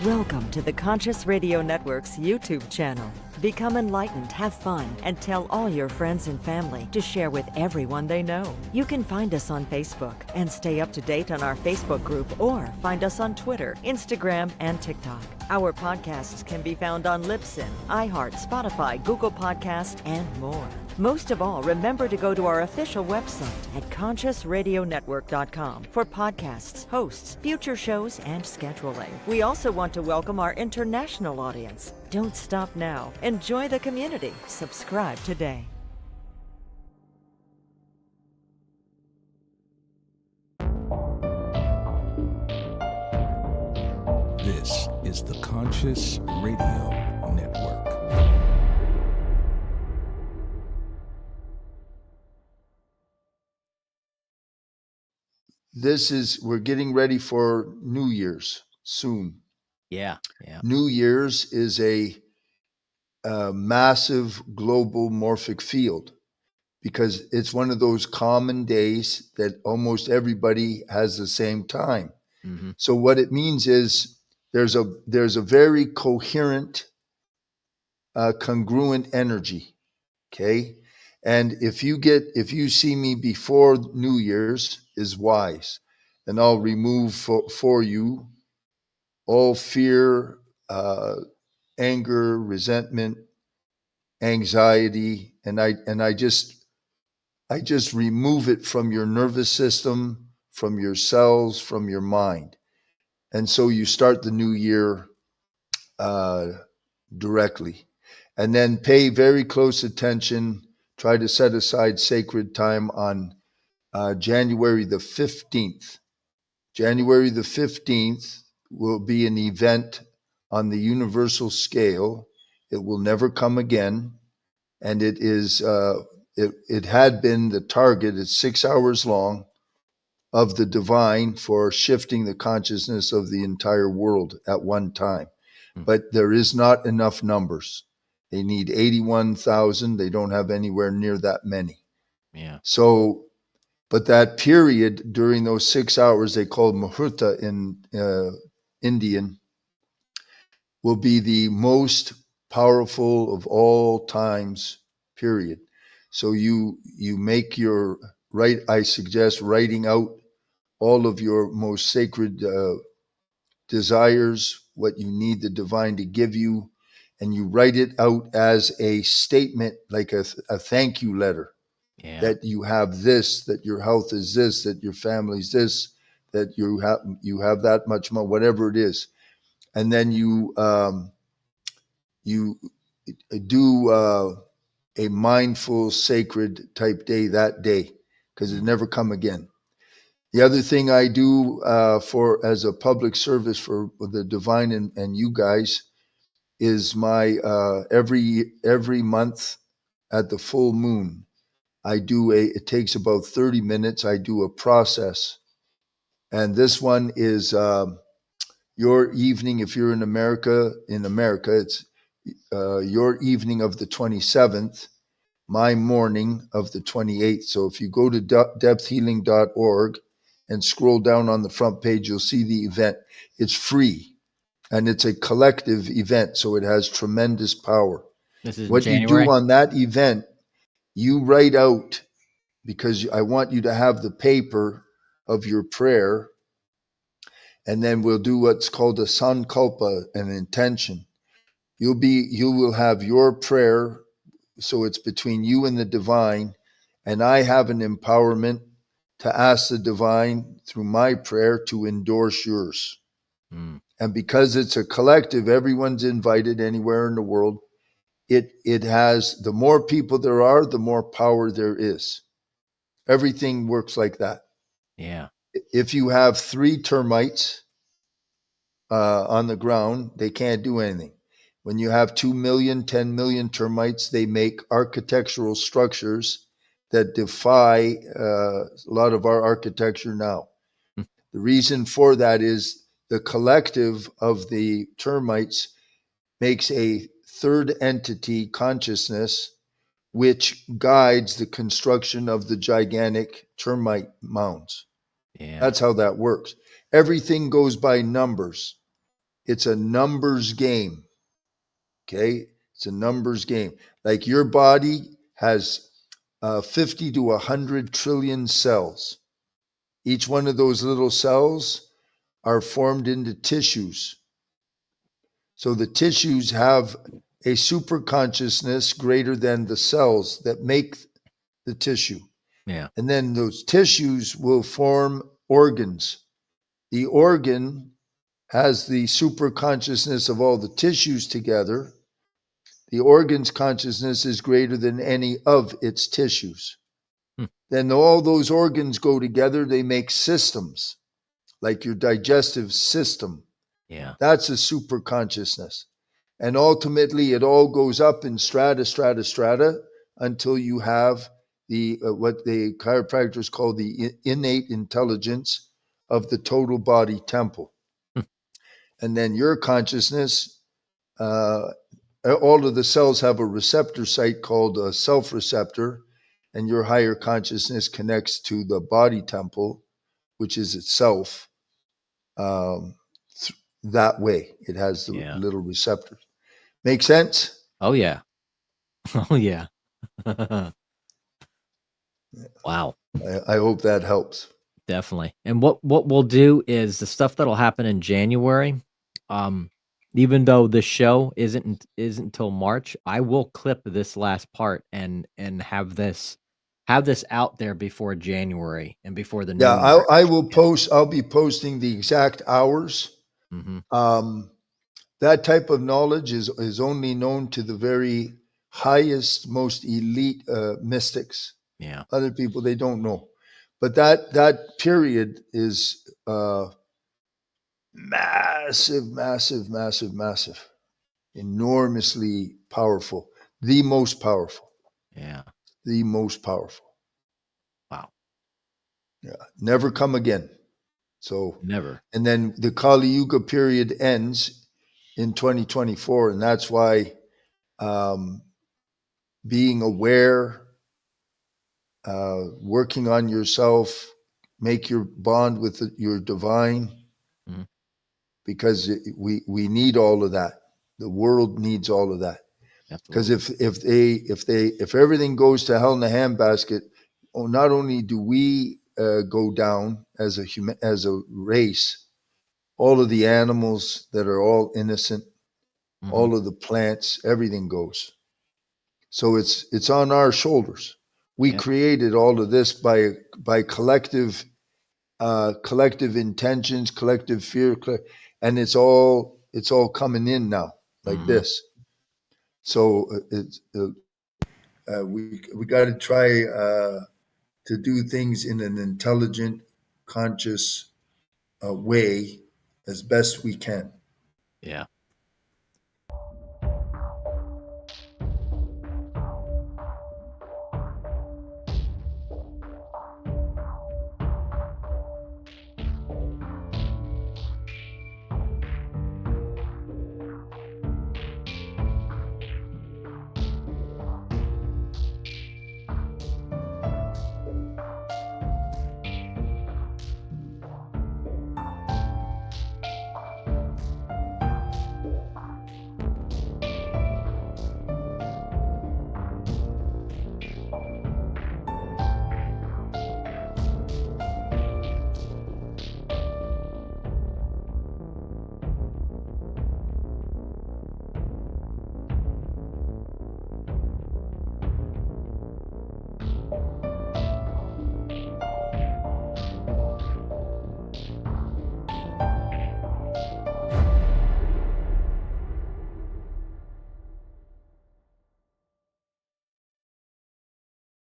Welcome to the Conscious Radio Network's YouTube channel. Become enlightened, have fun, and tell all your friends and family to share with everyone they know. You can find us on Facebook and stay up to date on our Facebook group, or find us on Twitter, Instagram, and TikTok. Our podcasts can be found on Libsyn, iHeart, Spotify, Google Podcast, and more. Most of all, remember to go to our official website at consciousradionetwork.com for podcasts, hosts, future shows, and scheduling. We also want to welcome our international audience. Don't stop now. Enjoy the community. Subscribe today. This is the Conscious Radio Network. We're getting ready for New Year's soon. Yeah. New Year's is a massive global morphic field because it's one of those common days that almost everybody has the same time. Mm-hmm. So what it means is there's a very coherent, congruent energy. Okay. And if you see me before New Year's is wise, then I'll remove for you all fear, anger, resentment, anxiety, and I just remove it from your nervous system, from your cells, from your mind. And so you start the new year directly. And then pay very close attention. Try to set aside sacred time on January the 15th. January the 15th will be an event on the universal scale. It will never come again. And it is, it had been the target, it's 6 hours long, of the divine for shifting the consciousness of the entire world at one time. But there is not enough numbers. They need 81,000. They don't have anywhere near that many. Yeah. So, but that period during those 6 hours, they call Muhurta in Indian, will be the most powerful of all times, period. So you make your right. I suggest writing out all of your most sacred desires, what you need the divine to give you, and you write it out as a statement, like a thank you letter. Yeah. That you have this, that your health is this, that your family's this, that you have that much money, whatever it is. And then you do a mindful, sacred type day that day, because it never come again. The other thing I do for as a public service for the divine and you guys is my every month at the full moon, I do it takes about 30 minutes. I do a process. And this one is your evening. If you're in America, it's your evening of the 27th, my morning of the 28th. So if you go to depthhealing.org and scroll down on the front page, you'll see the event. It's free and it's a collective event. So it has tremendous power. This is What you January. do on that event, you write out, because I want you to have the paper of your prayer. And then we'll do what's called a sankalpa, an intention. You will have your prayer. So it's between you and the divine. And I have an empowerment to ask the divine through my prayer to endorse yours. And because it's a collective, everyone's invited anywhere in the world. It has, the more people there are, the more power there is. Everything works like that. Yeah. If you have 3 termites on the ground, they can't do anything. When you have 2 million, 10 million termites, they make architectural structures that defy a lot of our architecture now. The reason for that is the collective of the termites makes a third entity consciousness, which guides the construction of the gigantic termite mounds. Yeah. That's how that works. Everything goes by numbers. It's a numbers game. Okay, it's a numbers game. Like your body has 50 to 100 trillion cells. Each one of those little cells are formed into tissues. So the tissues have a super consciousness greater than the cells that make the tissue. Yeah. And then those tissues will form organs. The organ has the super consciousness of all the tissues together. The organ's consciousness is greater than any of its tissues. Hmm. Then all those organs go together, they make systems, like your digestive system. Yeah. That's a super consciousness. And ultimately, it all goes up in strata, until you have the what the chiropractors call the innate intelligence of the total body temple. Hmm. And then your consciousness, uh, all of the cells have a receptor site called a self receptor, and your higher consciousness connects to the body temple, which is itself. Um, that way, it has the Yeah. little receptors. Make sense? Oh yeah. Oh yeah. Wow. I hope that helps. Definitely. And what we'll do is the stuff that'll happen in January. Um, Even though the show isn't until March, I will clip this last part and have this out there before January and before the Yeah, new year I will actually hits. post. I'll be posting the exact hours. Hmm. Um, that type of knowledge is only known to the very highest, most elite mystics. Yeah. Other people they don't know, but that period is massive, massive, massive, massive, enormously powerful. The most powerful. Yeah. The most powerful. Wow. Yeah, never come again. So, Never. and then the Kali Yuga period ends in 2024, and that's why um, being aware, working on yourself, make your bond with your divine, Mhm. because we need all of that. The world needs all of that. Because Absolutely. if everything goes to hell in a handbasket, not only do we go down as as a race, all of the animals that are all innocent, Hmm. all of the plants, everything goes. So it's on our shoulders. We Yeah. created all of this by collective intentions, collective fear, and it's all coming in now like Hmm. this. So we got to try to do things in an intelligent, conscious way as best we can. Yeah.